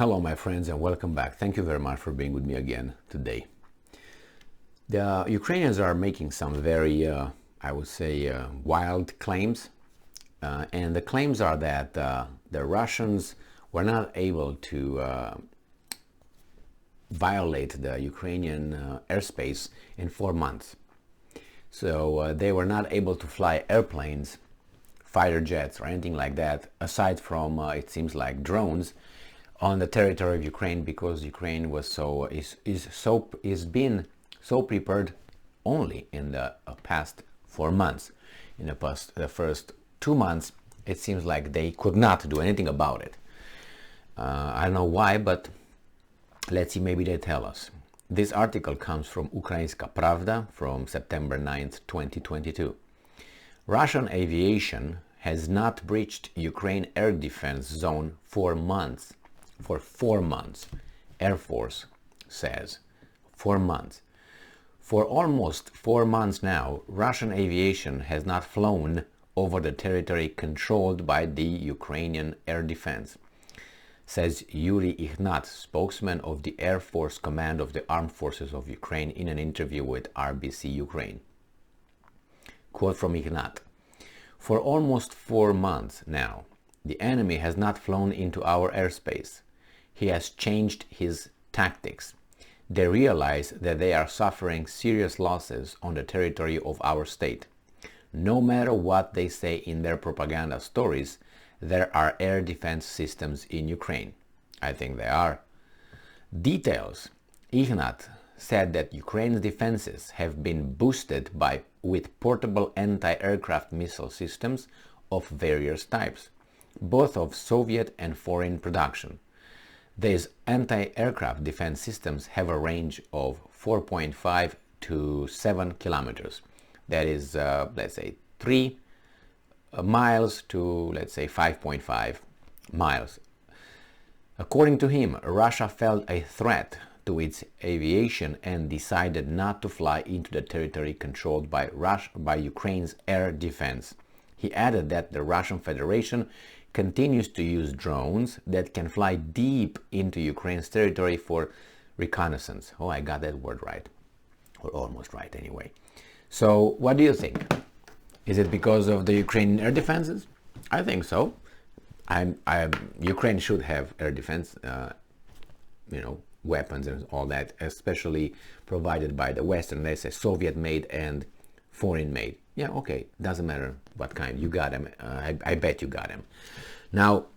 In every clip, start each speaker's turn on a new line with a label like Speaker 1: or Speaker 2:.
Speaker 1: Hello my friends and welcome back. Thank you very much for being with me again today. The Ukrainians are making some very, I would say, wild claims. And the claims are that the Russians were not able to violate the Ukrainian airspace in 4 months. So they were not able to fly airplanes, fighter jets or anything like that, aside from, it seems like, drones on the territory of Ukraine, because Ukraine was is been so prepared only in the past 4 months. In the first 2 months, it seems like they could not do anything about it. I don't know why, but let's see, maybe they tell us. This article comes from Ukrainska Pravda from September 9th, 2022. Russian aviation has not breached Ukraine air defense zone for months. For 4 months, Air Force says. 4 months. For almost 4 months now, Russian aviation has not flown over the territory controlled by the Ukrainian air defense, says Yuri Ignat, spokesman of the Air Force Command of the Armed Forces of Ukraine, in an interview with RBC Ukraine. Quote from Ignat: "For almost 4 months now, the enemy has not flown into our airspace. He has changed his tactics. They realize that they are suffering serious losses on the territory of our state. No matter what they say in their propaganda stories, there are air defense systems in Ukraine." I think they are. Details. Ignat said that Ukraine's defenses have been boosted with portable anti-aircraft missile systems of various types, both of Soviet and foreign production. These anti-aircraft defense systems have a range of 4.5 to 7 kilometers. That is, let's say, 3 miles to, let's say, 5.5 miles. According to him, Russia felt a threat to its aviation and decided not to fly into the territory controlled by Ukraine's air defense. He added that the Russian Federation continues to use drones that can fly deep into Ukraine's territory for reconnaissance. Oh, I got that word right, or almost right anyway. So what do you think? Is it because of the Ukrainian air defenses? I think so. Ukraine should have air defense, weapons and all that, especially provided by the West, and they say Soviet-made and foreign-made. Yeah, okay, doesn't matter what kind. You got them. I bet you got them. Now,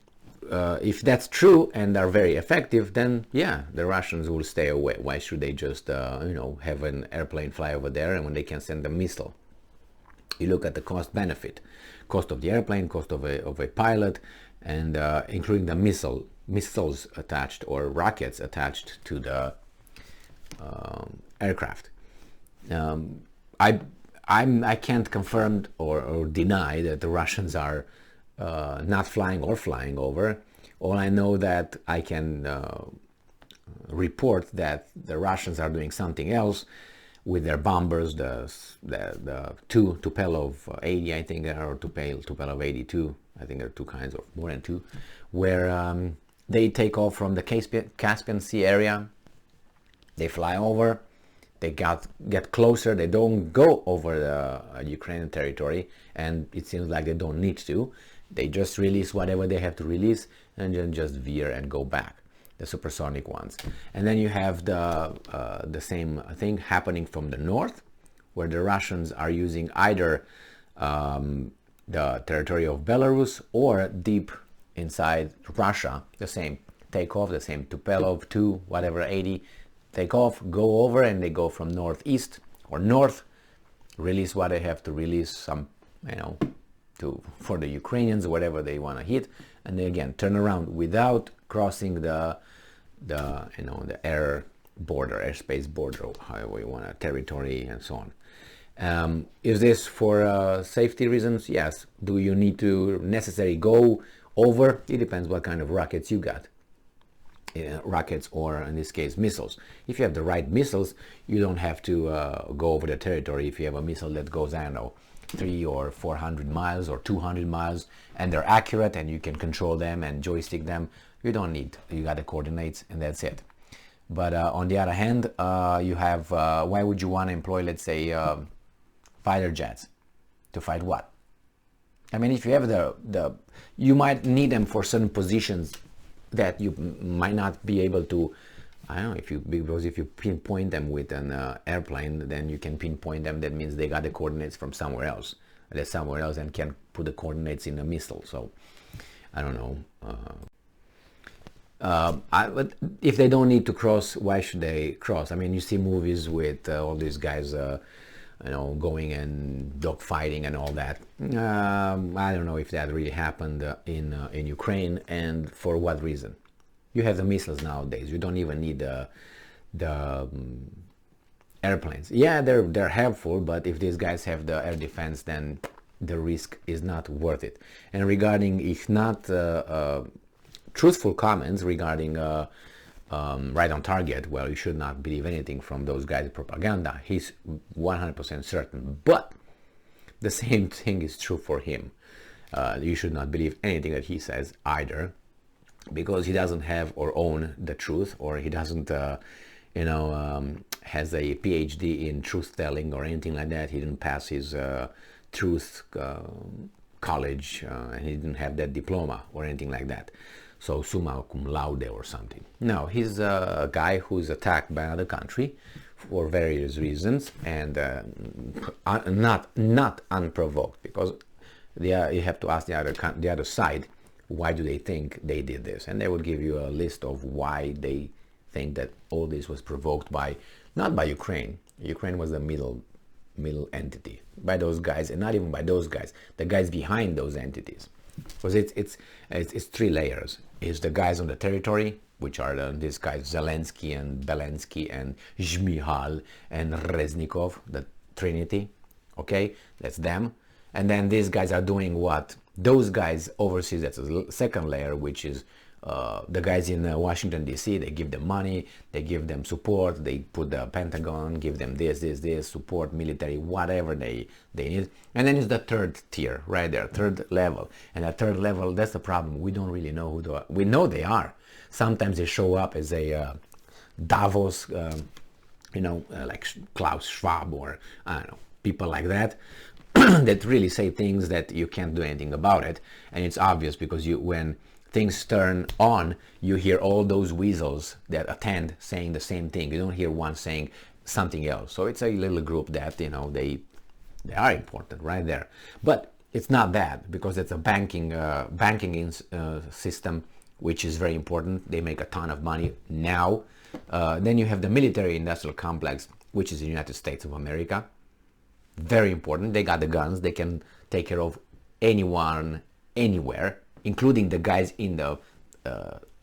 Speaker 1: if that's true and are very effective, then yeah, the Russians will stay away. Why should they just, have an airplane fly over there and when they can send a missile? You look at the cost-benefit, cost of the airplane, cost of a pilot, and including the missiles attached or rockets attached to the aircraft. I can't confirm or deny that the Russians are not flying or flying over. All I know that I can report that the Russians are doing something else with their bombers, the Tupolev 80, I think, or Tupolev 82. I think there are two kinds, or more than two, where they take off from the Caspian Sea area. They fly over. They get closer. They don't go over the Ukrainian territory, and it seems like they don't need to. They just release whatever they have to release and then just veer and go back, the supersonic ones. And then you have the same thing happening from the north, where the Russians are using either the territory of Belarus or deep inside Russia. The same takeoff, the same Tupolev 2, whatever, 80. Take off, go over, and they go from northeast or north, release what they have to release, some, for the Ukrainians, whatever they want to hit, and they again turn around without crossing the air border, airspace border, however you want, territory, and so on. Is this for safety reasons? Yes. Do you need to necessarily go over? It depends what kind of rockets you got. Rockets, or in this case missiles. If you have the right missiles, you don't have to go over the territory. If you have a missile that goes, I don't know, 300 or 400 miles or 200 miles, and they're accurate and you can control them and joystick them. You don't need, you got the coordinates and that's it. But on the other hand, you have, why would you want to employ, let's say, fighter jets to fight what? I mean, if you have you might need them for certain positions that you might not be able to, I don't know, because if you pinpoint them with an airplane, then you can pinpoint them. That means they got the coordinates from somewhere else. They're somewhere else and can put the coordinates in a missile. So, I don't know. But if they don't need to cross, why should they cross? I mean, you see movies with all these guys, going and dogfighting and all that. I don't know if that really happened in Ukraine, and for what reason. You have the missiles nowadays. You don't even need the airplanes. Yeah, they're helpful, but if these guys have the air defense, then the risk is not worth it. And regarding, if not truthful comments regarding right on target, well, you should not believe anything from those guys' propaganda. He's 100% certain. But the same thing is true for him. You should not believe anything that he says either, because he doesn't have or own the truth, or he doesn't, has a PhD in truth telling or anything like that. He didn't pass his truth college, and he didn't have that diploma or anything like that. So summa cum laude or something. No, he's a guy who's attacked by another country for various reasons, and not unprovoked, because you have to ask the other side, why do they think they did this? And they will give you a list of why they think that all this was provoked by, not by Ukraine. Ukraine was the middle entity, by those guys, and not even by those guys, the guys behind those entities. Because it's three layers. It's the guys on the territory, which are these guys Zelensky and Belensky and Zhmyhal and Reznikov, the Trinity. Okay, that's them. And then these guys are doing what those guys overseas. That's the second layer, which is the guys in Washington DC. They give them money, they give them support, they put the Pentagon, give them this support, military, whatever they need. And then it's the third tier right there, third level. And that third level, that's the problem. We don't really know who they are. We know they are. Sometimes they show up as a Davos, like Klaus Schwab, or I don't know, people like that. That really say things that you can't do anything about it. And it's obvious, because when things turn on, you hear all those weasels that attend saying the same thing. You don't hear one saying something else. So it's a little group that, they are important right there. But it's not that, because it's a banking system, which is very important. They make a ton of money now. Then you have the military industrial complex, which is the United States of America. Very important. They got the guns. They can take care of anyone, anywhere, including the guys in the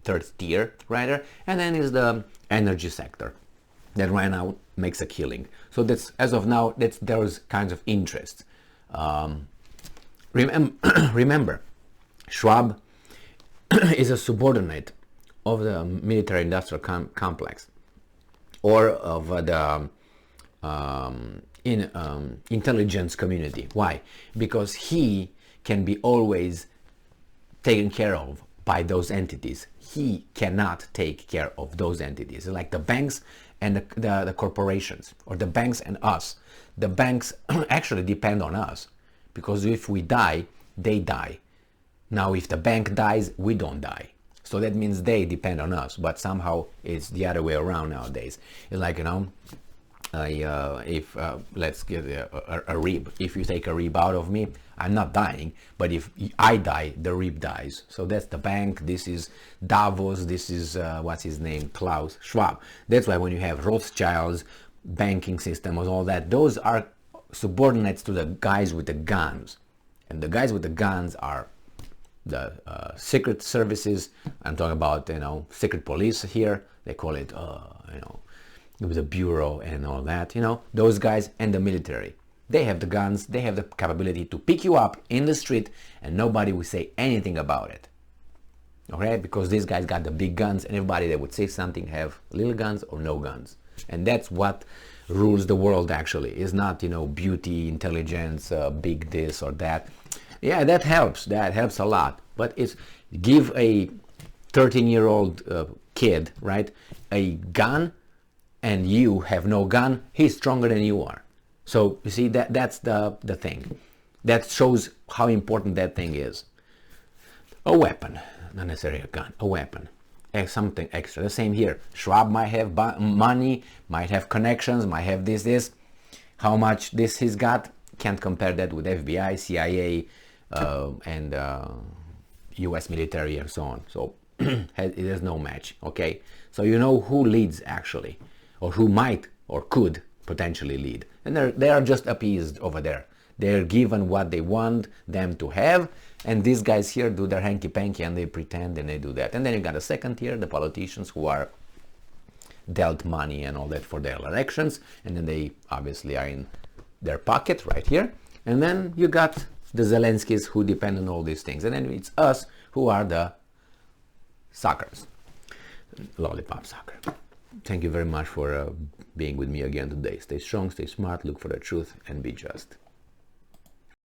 Speaker 1: third tier, right there. And then is the energy sector that right now makes a killing. So that's, as of now, that's those kinds of interests. Remember, Schwab is a subordinate of the military-industrial complex, or of the intelligence community. Why? Because he can be always taken care of by those entities. He cannot take care of those entities, like the banks and the corporations, or the banks and us. The banks actually depend on us, because if we die, they die. Now, if the bank dies, we don't die. So that means they depend on us, but somehow it's the other way around nowadays. It's like, if let's get a rib. If you take a rib out of me, I'm not dying, but if I die, the rib dies. So that's the bank. This is Davos. This is what's his name, Klaus Schwab. That's why when you have Rothschilds, banking system, and all that, those are subordinates to the guys with the guns, and the guys with the guns are the secret services. I'm talking about secret police here. They call it it was a bureau and all that, those guys, and the military. They have the guns, they have the capability to pick you up in the street and nobody will say anything about it. Okay, because these guys got the big guns, and everybody that would say something have little guns or no guns. And that's what rules the world actually. It's not, beauty, intelligence, big this or that. Yeah, that helps a lot. But it's give a 13-year-old kid, right, a gun, and you have no gun, he's stronger than you are. So you see, that's the thing. That shows how important that thing is. A weapon, not necessarily a gun, a weapon. Something extra. The same here. Schwab might have money, might have connections, might have this. How much this he's got, can't compare that with FBI, CIA, and US military and so on. So it is no match, okay? So you know who leads actually, or who might or could potentially lead. And they are just appeased over there. They're given what they want them to have, and these guys here do their hanky-panky and they pretend and they do that. And then you got a second tier, the politicians who are dealt money and all that for their elections, and then they obviously are in their pocket right here. And then you got the Zelenskys who depend on all these things. And then it's us who are the suckers. Lollipop sucker. Thank you very much for being with me again today. Stay strong, stay smart, look for the truth, and be just.